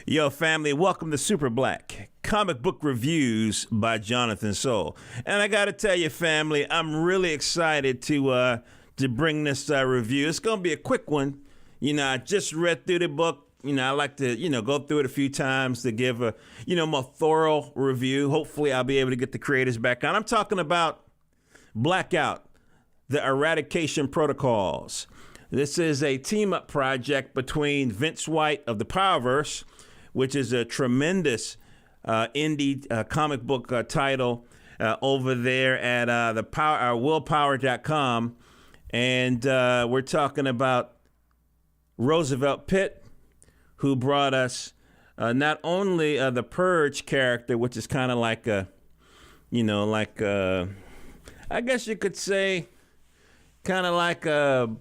Yo, family, welcome to Super Black Comic Book Reviews by Jonathan Soul. And I got to tell you, family, I'm really excited to bring this review. It's going to be a quick one. You know, I just read through the book. You know, I like to, go through it a few times to give a, more thorough review. Hopefully, I'll be able to get the creators back on. I'm talking about Blackout, The Eradication Protocols. This is a team-up project between Vince White of the Powerverse, which is a tremendous indie comic book title over there at willpower.com. And we're talking about Roosevelt Pitt, who brought us not only the Purge character, which is kind of like a, I guess you could say, kind of like a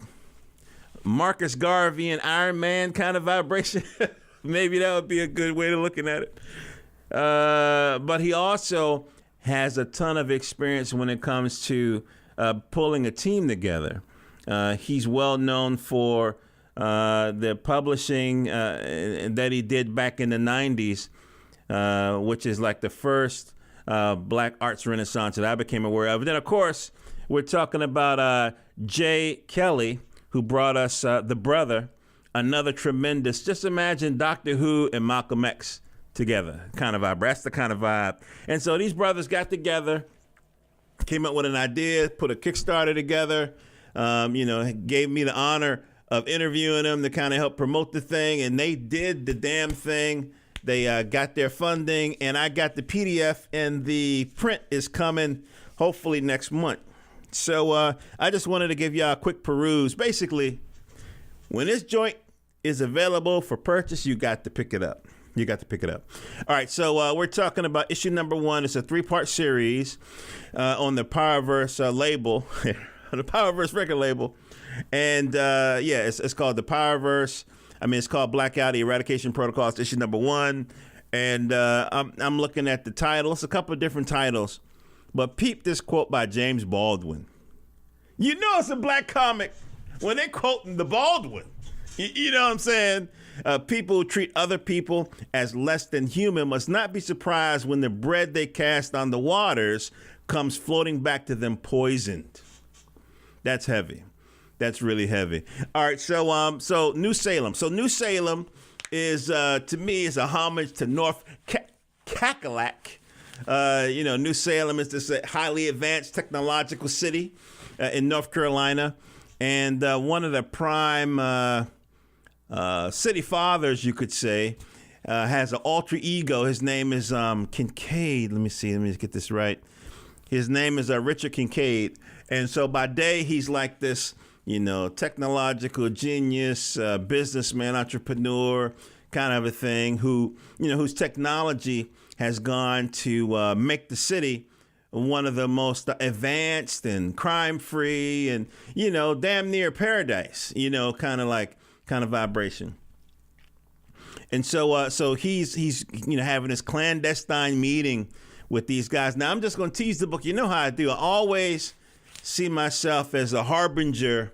Marcus Garvey and Iron Man kind of vibration. Maybe that would be a good way of looking at it. But he also has a ton of experience when it comes to pulling a team together. He's well known for the publishing that he did back in the 90s, which is like the first black arts renaissance that I became aware of. And then, of course, we're talking about Kelley, who brought us The Brother, another tremendous, just imagine Doctor Who and Malcolm X together kind of vibe. That's the kind of vibe. And so these brothers got together, came up with an idea, put a Kickstarter together, gave me the honor of interviewing them to kind of help promote the thing. And they did the damn thing. They got their funding, and I got the PDF, and the print is coming hopefully next month. So I just wanted to give y'all a quick peruse. Basically, when this joint is available for purchase, you got to pick it up. All right, so we're talking about issue number 1. It's a 3-part series on the Powerverse label, the Powerverse record label. And it's called the Powerverse. It's called Blackout The Eradication Protocol. It's issue number 1. And I'm looking at the title. It's a couple of different titles. But peep this quote by James Baldwin. You know it's a black comic when they're quoting the Baldwin. You know what I'm saying? People who treat other people as less than human must not be surprised when the bread they cast on the waters comes floating back to them poisoned. That's heavy. That's really heavy. All right, so New Salem. So New Salem is, to me, is a homage to North Cackalack. New Salem is this highly advanced technological city in North Carolina. And one of the prime city fathers, you could say, has an alter ego. His name is Kincaid. Let me get this right. His name is Richard Kincaid. And so by day, he's like this, technological genius, businessman, entrepreneur kind of a thing whose technology has gone to make the city one of the most advanced and crime-free and, damn near paradise, kind of vibration. And so he's having this clandestine meeting with these guys. Now, I'm just going to tease the book. You know how I do. I always see myself as a harbinger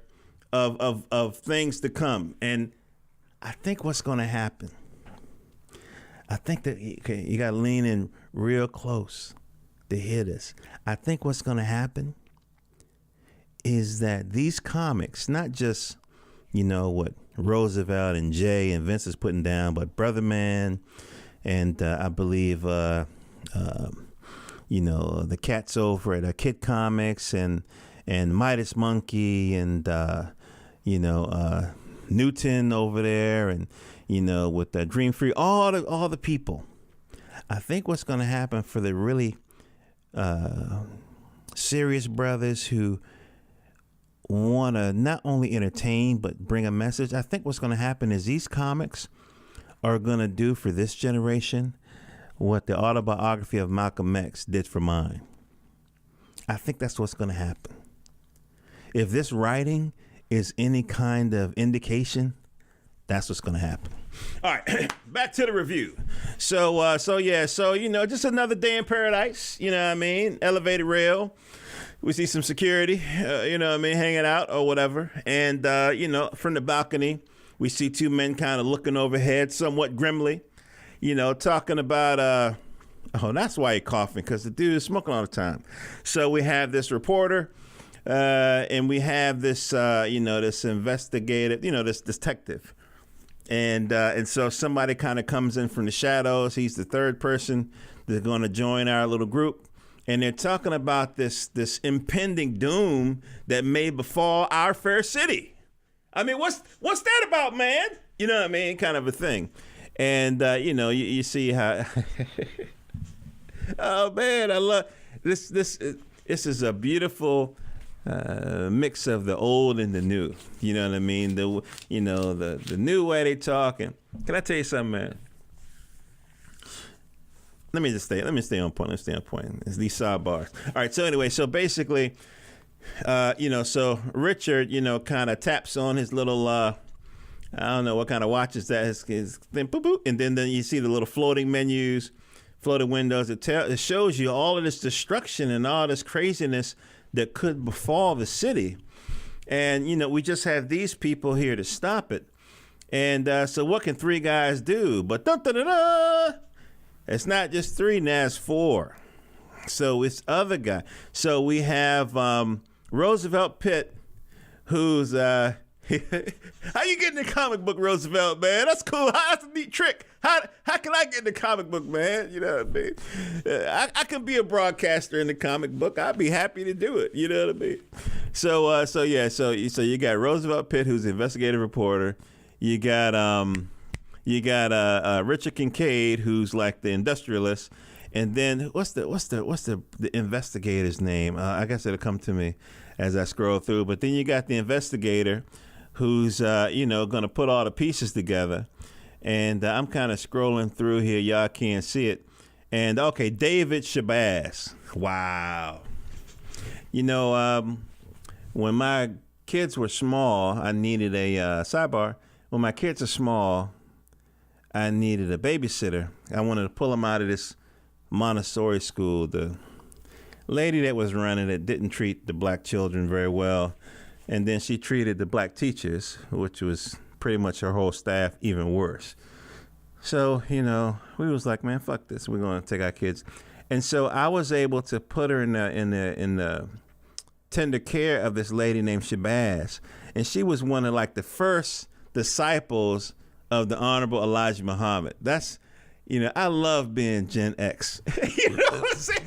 of things to come. And I think what's going to happen, I think that you got to lean in real close to hear this. I think what's going to happen is that these comics, not just, what Roosevelt and Jay and Vince is putting down, but Brother Man and I believe, the cats over at Kid Comics and Midas Monkey and, Newton over there and, with Dream Free, all the people. I think what's going to happen for the really serious brothers who want to not only entertain but bring a message, I think what's going to happen is these comics are going to do for this generation what the autobiography of Malcolm X did for mine. I think that's what's going to happen. If this writing is any kind of indication, that's what's going to happen. All right, back to the review. So just another day in paradise, elevated rail. We see some security, hanging out or whatever. And, from the balcony, we see two men kind of looking overhead somewhat grimly. talking about, that's why he's coughing, because the dude is smoking all the time. So we have this reporter, and we have this, this investigative, this detective. And so somebody kind of comes in from the shadows. He's the third person that's going to join our little group. And they're talking about this impending doom that may befall our fair city. I mean, what's that about, man? You know what I mean? Kind of a thing. And, you see how... Oh, man, I love... This is a beautiful... mix of the old and the new, you know what I mean? The new way they talk. And can I tell you something, man? Let me stay on point. It's these sidebars. All right. So anyway, so basically, so Richard, kind of taps on his little, I don't know what kind of watch is that, his thing, boop, boop, and then you see the little floating menus, floating windows. It shows you all of this destruction and all this craziness that could befall the city. And, we just have these people here to stop it. And so what can three guys do? But it's not just three, now it's four. So it's other guy. So we have Roosevelt Pitt, who's... How you get in the comic book, Roosevelt, man? That's cool. That's a neat trick. How can I get in the comic book, man? You know what I mean? I can be a broadcaster in the comic book. I'd be happy to do it. You know what I mean? So you got Roosevelt Pitt, who's the investigative reporter. You got Richard Kincaid, who's like the industrialist. And then what's the investigator's name? I guess it'll come to me as I scroll through. But then you got the investigator, who's going to put all the pieces together. And I'm kind of scrolling through here. Y'all can't see it. And okay, David Shabazz. Wow. When my kids were small, I needed a sidebar. When my kids are small, I needed a babysitter. I wanted to pull them out of this Montessori school. The lady that was running it didn't treat the black children very well. And then she treated the black teachers, which was pretty much her whole staff, even worse. So, we was like, man, fuck this. We're going to take our kids. And so I was able to put her in the tender care of this lady named Shabazz. And she was one of like the first disciples of the Honorable Elijah Muhammad. That's, I love being Gen X. You know what I'm saying?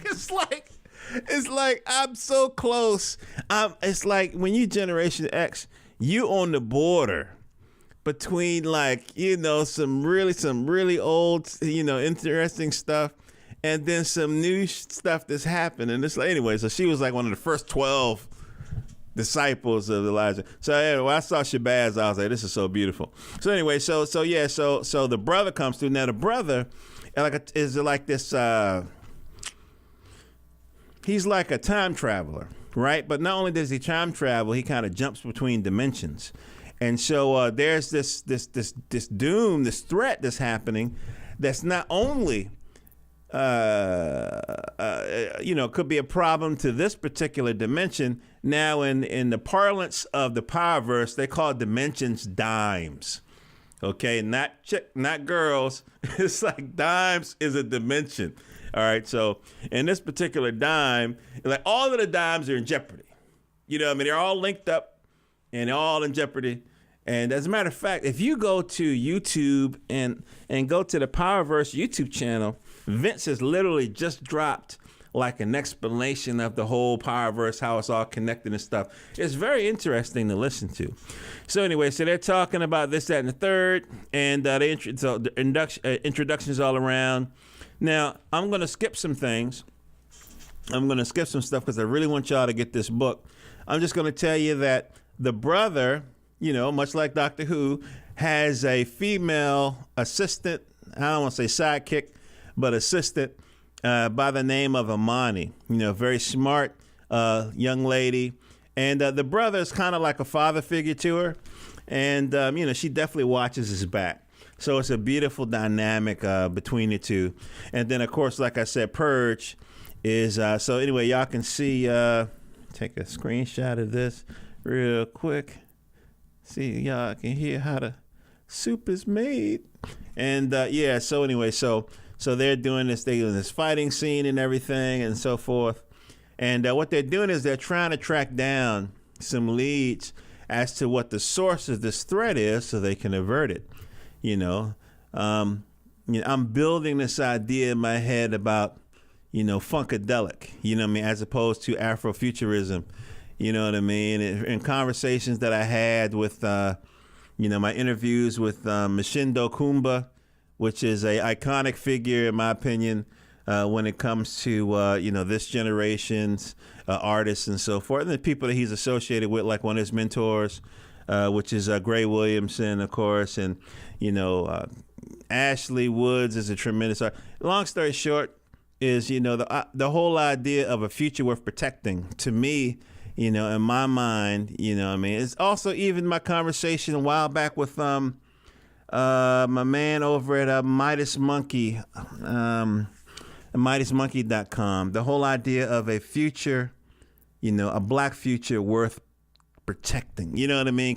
It's like I'm so close. It's like when you Generation X, you on the border between some really old, interesting stuff, and then some new stuff that's happened. And it's like, anyway, so she was like one of the first 12 disciples of Elijah. So anyway, when I saw Shabazz, I was like, this is so beautiful. So anyway, so the brother comes through. Now the brother is like this. He's like a time traveler, right? But not only does he time travel, he kind of jumps between dimensions. And so there's this doom, this threat that's happening that's not only, could be a problem to this particular dimension. Now, in the parlance of the Powerverse, they call dimensions dimes. Okay, not girls. It's like dimes is a dimension. All right, so in this particular dime, like all of the dimes are in jeopardy. They're all linked up and they're all in jeopardy. And as a matter of fact, if you go to YouTube and go to the Powerverse YouTube channel, Vince has literally just dropped like an explanation of the whole Powerverse, how it's all connected and stuff. It's very interesting to listen to. So anyway, so they're talking about this, that, and the third, and the introductions all around. Now, I'm going to skip some things. I'm going to skip some stuff because I really want y'all to get this book. I'm just going to tell you that the brother, much like Doctor Who, has a female assistant. I don't want to say sidekick, but assistant by the name of Amani. Very smart young lady. And the brother is kind of like a father figure to her. And, she definitely watches his back. So it's a beautiful dynamic between the two. And then, of course, like I said, Purge is, so anyway, y'all can see, take a screenshot of this real quick. See, y'all can hear how the soup is made. And yeah, so anyway, so they're doing this, fighting scene and everything and so forth. And what they're doing is they're trying to track down some leads as to what the source of this threat is so they can avert it. I'm building this idea in my head about, funkadelic, as opposed to Afrofuturism, in conversations that I had with, my interviews with Mashindo Kumba, which is a iconic figure, in my opinion, when it comes to, this generation's artists and so forth, and the people that he's associated with, like one of his mentors, which is Gray Williamson, of course, and, Ashley Woods is a tremendous artist. Long story short is, the whole idea of a future worth protecting, to me, in my mind, it's also even my conversation a while back with my man over at Midas Monkey, MidasMonkey.com. The whole idea of a future, a black future worth protecting,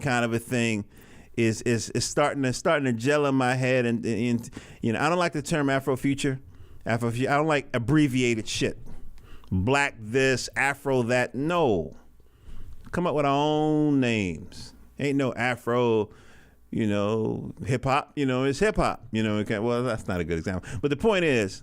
kind of a thing is starting to gel in my head. And I don't like the term Afrofuture. I don't like abbreviated shit. Black this, Afro that. No. Come up with our own names. Ain't no Afro, hip hop. It's hip hop. Well, that's not a good example. But the point is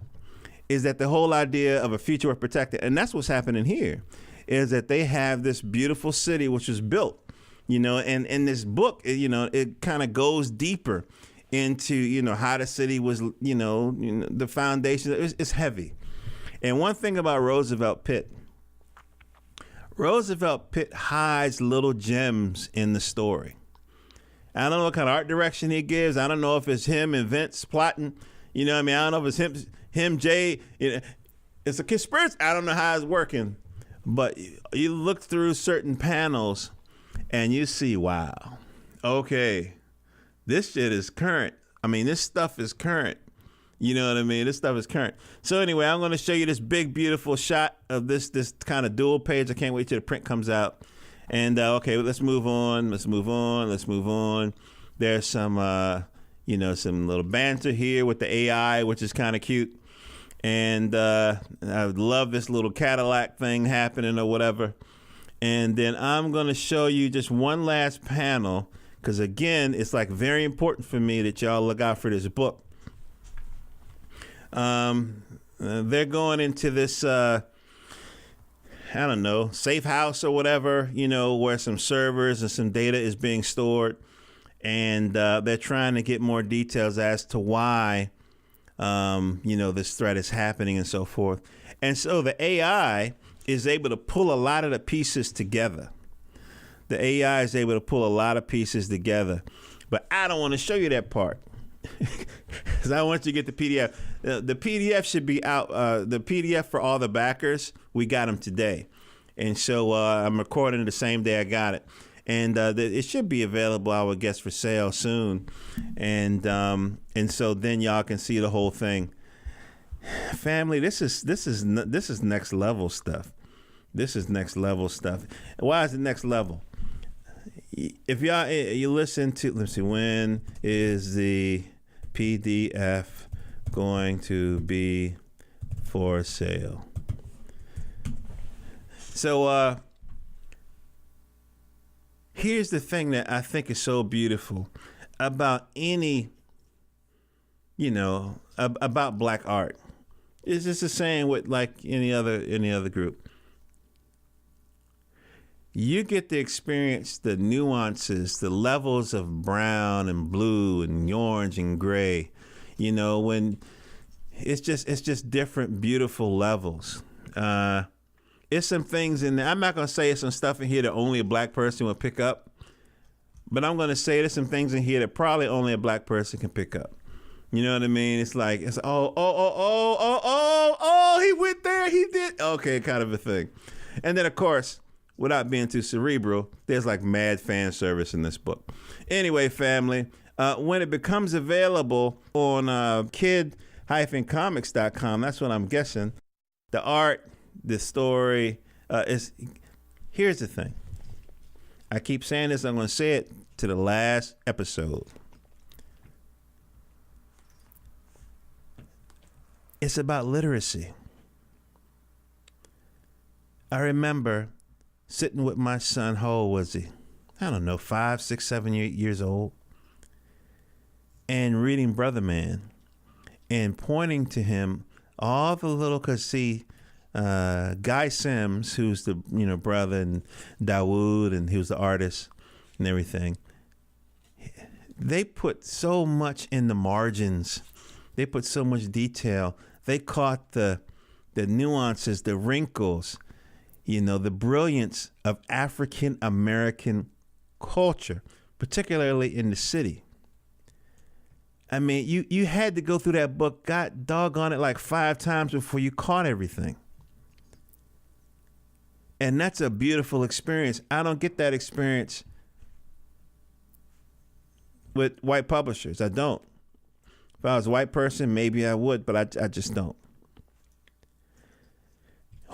that the whole idea of a future worth protecting, and that's what's happening here, is that they have this beautiful city which was built, and in this book, it kind of goes deeper into, how the city was, the foundation. It's heavy. And one thing about Roosevelt Pitt hides little gems in the story. I don't know what kind of art direction he gives. I don't know if it's him and Vince plotting. I don't know if it's him, Jay. It's a conspiracy. I don't know how it's working. But you look through certain panels and you see, wow, okay, this shit is current. This stuff is current. This stuff is current. So anyway, I'm going to show you this big, beautiful shot of this kind of dual page. I can't wait till the print comes out. And okay, let's move on. There's some, some little banter here with the AI, which is kind of cute. And I would love this little Cadillac thing happening or whatever. And then I'm going to show you just one last panel, because again, it's like very important for me that y'all look out for this book. They're going into this, safe house or whatever, where some servers and some data is being stored. And they're trying to get more details as to why, this threat is happening and so forth. And so the AI is able to pull a lot of the pieces together. The AI is able to pull a lot of pieces together. But I don't want to show you that part, because I want you to get the PDF. The PDF should be out. The PDF for all the backers, we got them today. And so I'm recording it the same day I got it. And it should be available, I would guess, for sale soon. And so then y'all can see the whole thing. Family, this is next level stuff. This is next level stuff. Why is it next level? If you listen to, let's see, when is the PDF going to be for sale? So here's the thing that I think is so beautiful about any, about black art. It's just the same with like any other group. You get to experience the nuances, the levels of brown and blue and orange and gray, when it's just different, beautiful levels. It's some things in there. I'm not going to say it's some stuff in here that only a black person will pick up, but I'm going to say there's some things in here that probably only a black person can pick up. You know what I mean? It's like, he went there, he did. Okay, kind of a thing. And then, of course, without being too cerebral, there's like mad fan service in this book. Anyway, family, when it becomes available on kid-comics.com, that's what I'm guessing, the art, the story, here's the thing. I keep saying this, I'm going to say it to the last episode. It's about literacy. I remember sitting with my son. How old was he? I don't know, 5, 6, 7, 8 years old, and reading Brother Man and pointing to him all the little, cause see, Guy Sims, who's the brother, and Dawood, and he was the artist and everything. They put so much in the margins. They put so much detail. They caught the nuances, the wrinkles, the brilliance of African American culture, particularly in the city. I mean, you had to go through that book, got doggone it, like 5 times before you caught everything. And that's a beautiful experience. I don't get that experience with white publishers. I don't. If I was a white person, maybe I would, but I just don't.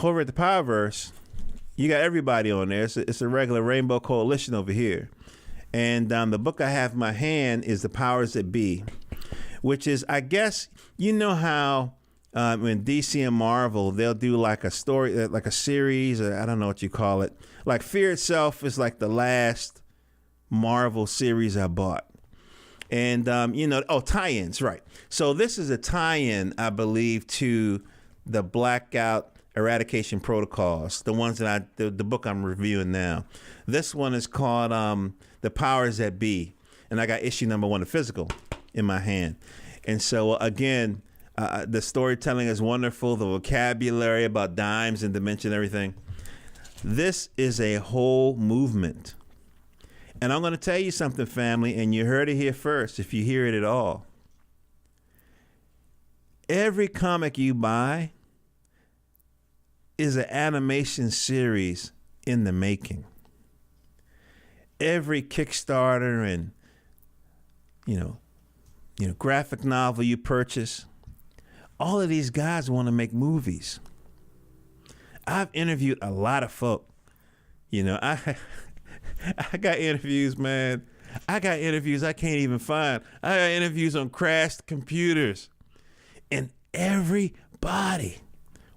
Over at the Powerverse, you got everybody on there. It's a regular rainbow coalition over here. And the book I have in my hand is The Powers That Be, which is, I guess, how in DC and Marvel, they'll do like a story, like a series, or I don't know what you call it. Like Fear Itself is like the last Marvel series I bought. And, tie-ins, right. So this is a tie-in, I believe, to the Blackout Eradication protocols, the ones that the book I'm reviewing now. This one is called The Powers That Be, and I got issue number 1, the physical, in my hand. And so, again, the storytelling is wonderful, the vocabulary about dimes and dimension, everything. This is a whole movement. And I'm going to tell you something, family, and you heard it here first, if you hear it at all. Every comic you buy is an animation series in the making. Every Kickstarter and, graphic novel you purchase, all of these guys want to make movies. I've interviewed a lot of folk. I got interviews, man. I got interviews I can't even find. I got interviews on crashed computers. And everybody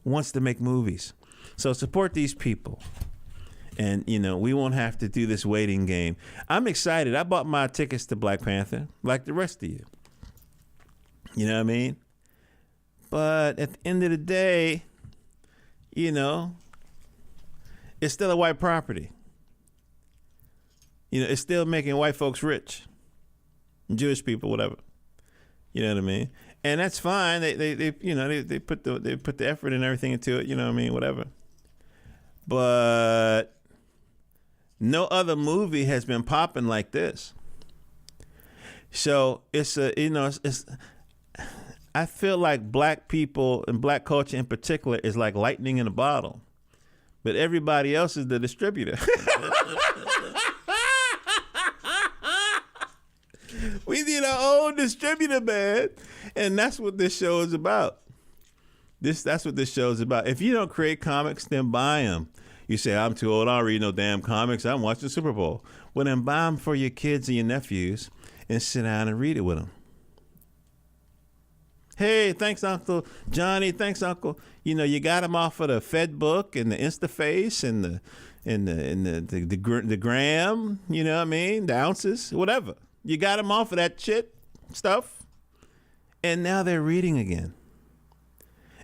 wants to make movies. So support these people. And, we won't have to do this waiting game. I'm excited. I bought my tickets to Black Panther like the rest of you. You know what I mean? But at the end of the day, it's still a white property. It's still making white folks rich, Jewish people, whatever. You know what I mean? And that's fine. They put the effort and everything into it. You know what I mean? Whatever. But no other movie has been popping like this. So it's I feel like black people and black culture in particular is like lightning in a bottle, but everybody else is the distributor. We need our own distributor, man. And that's what this show is about. That's what this show is about. If you don't create comics, then buy them. You say, I'm too old, I don't read no damn comics, I'm watching Super Bowl. Well, then buy them for your kids and your nephews and sit down and read it with them. Hey, thanks, Uncle Johnny. Thanks, Uncle. You got them off of the Fed book and the Instaface and the gram, you know what I mean? The ounces, whatever. You got them off of that shit stuff. And now they're reading again.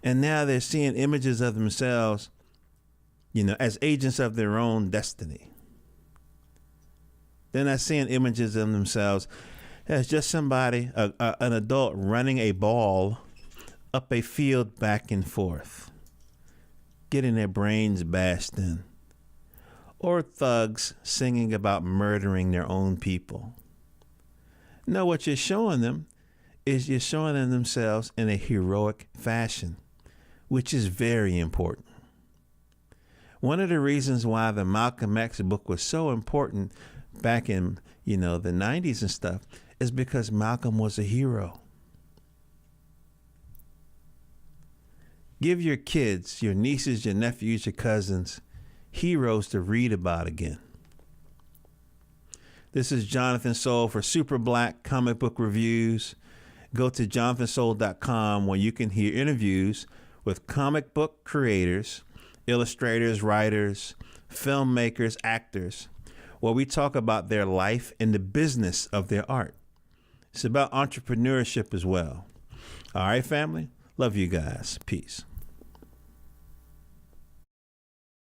And now they're seeing images of themselves, as agents of their own destiny. They're not seeing images of themselves as just somebody, an adult running a ball up a field back and forth, getting their brains bashed in. Or thugs singing about murdering their own people. No, what you're showing them is you're showing them themselves in a heroic fashion, which is very important. One of the reasons why the Malcolm X book was so important back in, the 90s and stuff is because Malcolm was a hero. Give your kids, your nieces, your nephews, your cousins, heroes to read about again. This is Jonathan Soul for Super Black Comic Book Reviews. go to jonathansoul.com where you can hear interviews with comic book creators, illustrators, writers, filmmakers, actors, where we talk about their life and the business of their art. It's about entrepreneurship as well. All right, family. Love you guys. Peace.